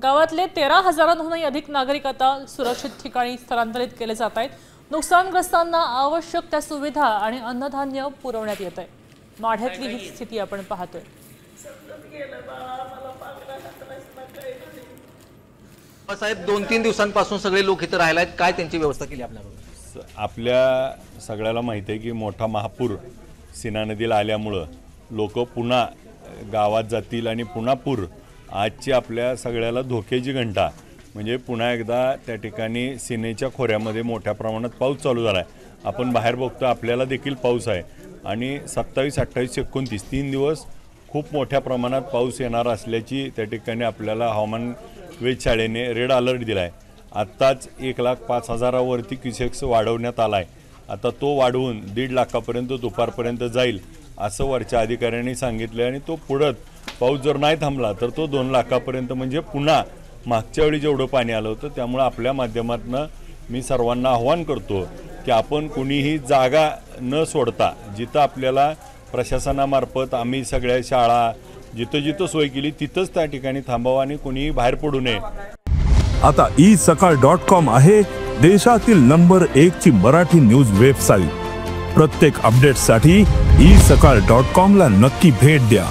गावातले 13,000हूनही अधिक नागरिक आता सुरक्षित ठिकाणी स्थलांतरित केले जात आहेत। नुकसानग्रस्तांना आवश्यक त्या सुविधा आणि अन्नधान्य पुरवण्यात येत आहे। माढ्यातली ही स्थिती आपण पाहतोय। साहेब 2-3 दिवसांपासून सगळे लोक इथे राहिला आहेत, काय त्यांची व्यवस्था केली आपल्याबरोबर? आपल्या सगळ्याला माहिती आहे की मोठा महापूर सीना नदीला आल्यामुळं लोक पुन्हा गावात जातील आणि पुन्हा पूर। आजची आपल्या सगळ्याला धोक्याची घंटा म्हणजे पुन्हा एकदा त्या ठिकाणी सीनेच्या खोऱ्यामध्ये मोठ्या प्रमाणात पाऊस चालू झाला आहे। आपण बाहेर बघतो आपल्याला देखील पाऊस आहे आणि 27, 28, 29 3 दिवस खूप मोठ्या प्रमाणात पाऊस येणार असल्याची त्या ठिकाणी आपल्याला हवामान वेधशाळेने रेड अलर्ट दिला आहे। आत्ताच 1,05,000 वरती क्युसेक्स वाढवण्यात आला आहे। आता तो वाढवून 1.5 लाखापर्यंत दुपारपर्यंत जाईल असं वरच्या अधिकाऱ्यांनी सांगितलं आणि तो पुढं पाऊस जर नाही थांबला तर तो 2 लाखापर्यंत म्हणजे पुन्हा मागच्या वेळी जेवढं पाणी आलं होतं। त्यामुळे आपल्या माध्यमातून मी सर्वांना आव्हान करतो की आपण कुणीही जागा न सोडता जिथं आपल्याला प्रशासनामार्फत आम्ही सगळ्या शाळा जिथं जिथं सोय केली तिथंच त्या ठिकाणी थांबावं आणि कुणीही बाहेर पडू नये। आता isakal.com आहे देशातील नंबर 1 ची मराठी न्यूज वेबसाईट। प्रत्येक अपडेटसाठी isakal.com ला नक्की भेट द्या।